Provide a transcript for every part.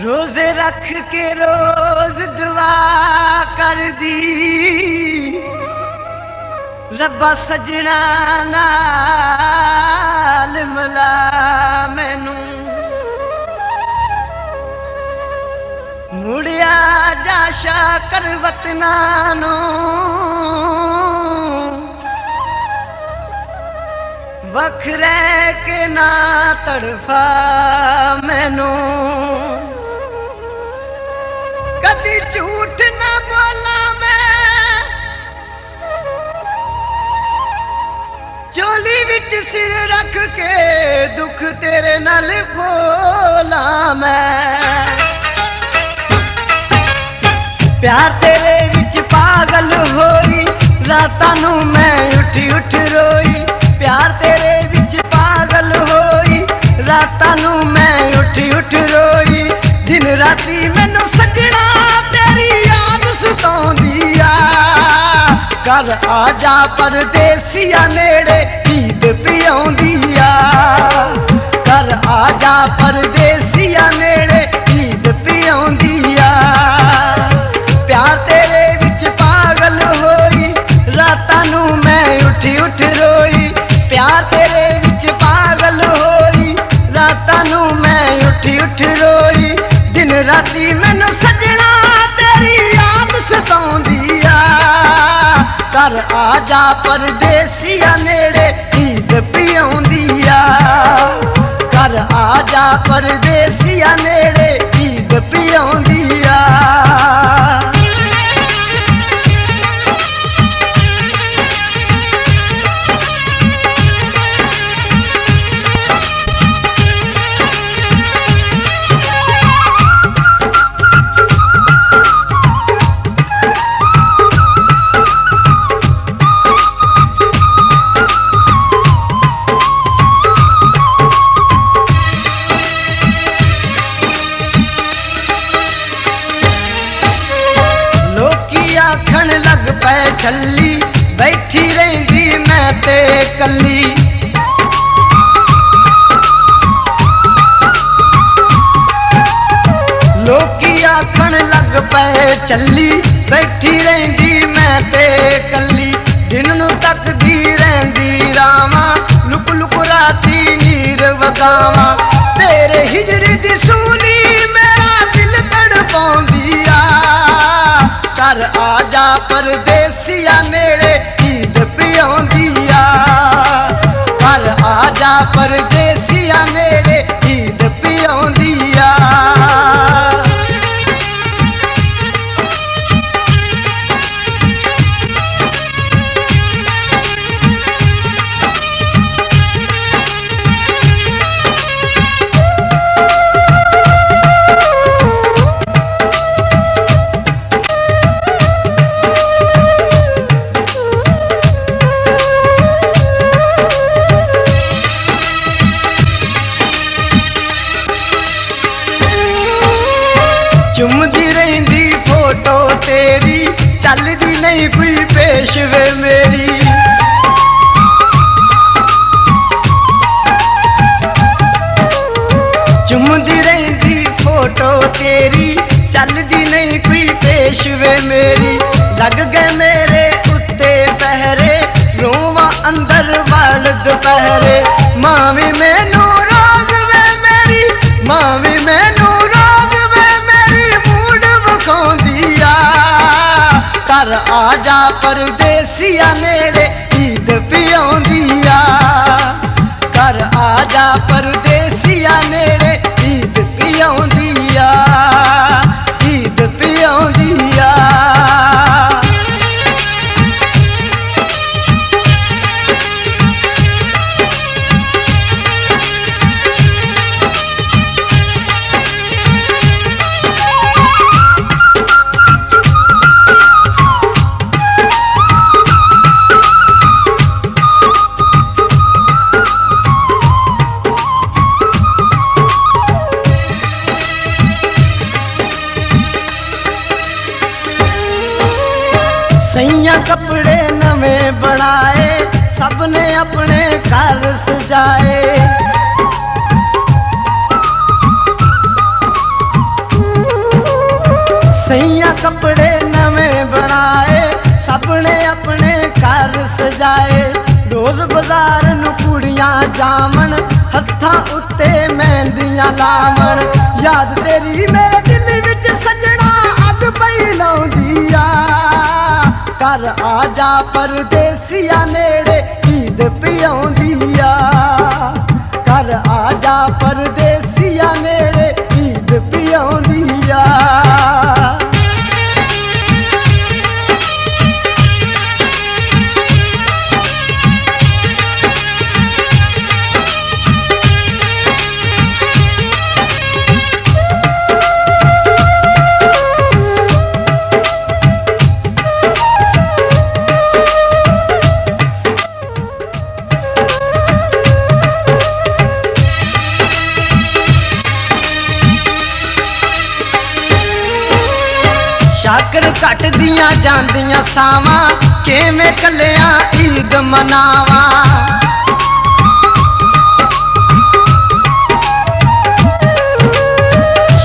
रोजे रख के रोज दुआ कर दी रब्बा सजना नाल मिला मैनू मुड़िया जाशा कर वतना नू वखरे के ना तड़फा मैनू कदी झूठ ना बोला मैं चोली विच सिर रख के दुख तेरे नाल बोला मैं प्यार तेरे विच पागल होई रातां नू मैं उठी उठ रोई प्यार तेरे विच पागल होई रातां नू मैं उठी उठ रोई दिन राती मैनू सजना तेरी याद सताउंदी आ घर आ जा परदेसिया नेड़े ईद पियाउंदी आ घर आ जा परदेसिया नेड़े ईद पियाउंदी आ प्यार तेरे विच पागल होई रातां नू मैं उठी उठ रोई प्यार तेरे विच पागल होई रातां नू मैं उठी उठ रोई दिन राती मैनू सजना तेरी याद सताउंदी आ घर आ जा परदेसिया नेड़े ईद पियाउंदी आ घर आ जा परदेसिया नेड़े ईद पियाउंदी आ आखण लग पै छली बैठी रहिंदी मैं ते कली लोकी आखण लग पै चली बैठी रहिंदी मैं ते कली दिन नू तकदी रहिंदी रावां लुक लुक राती नीर वगावां तेरे हिजरी दी सूली मेरा दिल तड़पाउंदी आ घर आ जा परदेसिया नेड़े ईद पियाउंदी आ घर आ जा परदेसिया नेड़े ईद पियाउंदी आ चुमदी रहिंदी फोटो तेरी चलदी नहीं कोई पेशवे मेरी चुमदी रहिंदी फोटो तेरी चलदी नहीं कोई पेशवे मेरी लग गए मेरे उत्ते पहरे रोवा अंदर वड़ दोपहरे मावी मैनू रोज वे मेरी मावी मैनू घर आ जा परदेसिया नेड़े ईद पियाउंदी आ घर आ जा परदेसिया नेड़े ईद पियाउंदी आ ईद पियाउंदी आ सैया कपड़े नवे बनाए सबने अपने घर सजाए कपड़े नਵੇਂ बनाए सबने अपने घर सजाए रोज बाजार नूं कुड़ियां जामन हत्थां उत्ते मेहंदियां लावण याद तेरी मेरे दिल विच सजना अग पई लाउंदी आ घर आ जा परदेसिया नेड़े ईद पियाउंदी आ घर आ जा परदेसिया नेड़े ईद पियाउंदी आ शाकर घट दियां जांदियां सावां किवें कल्लियां ईद मनावां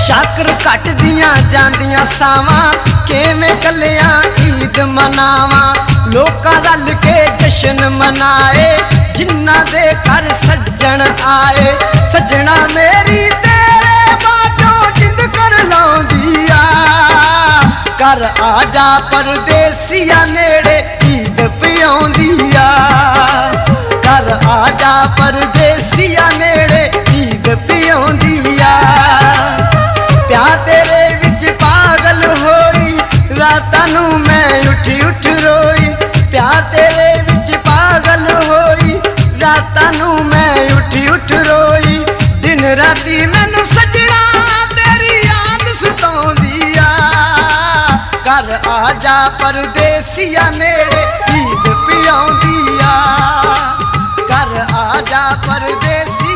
शाकर घट दियां जांदियां सावां किवें कल्लियां ईद मनावां लोकां रल के जश्न मनाए जिन्हां दे घर सज्जन आए सजना मेरी तेरे बातों जिंद कर लाउंदी आ घर आ जा परदेसिया नेड़े ईद पियाउंदी आ घर आ जा परदेसिया नेड़े ईद पियाउंदी आ प्यार तेरे विच पागल होई रातां नूं मैं उठ उठ रोई प्यार तेरे विच पागल होई रातां नूं मैं उठ रोई दिन राती मैनू सजना तेरी याद सताउंदी आ घर आ जा परदेसिया नेड़े ईद पियाउंदी आ घर आ जा परदेसी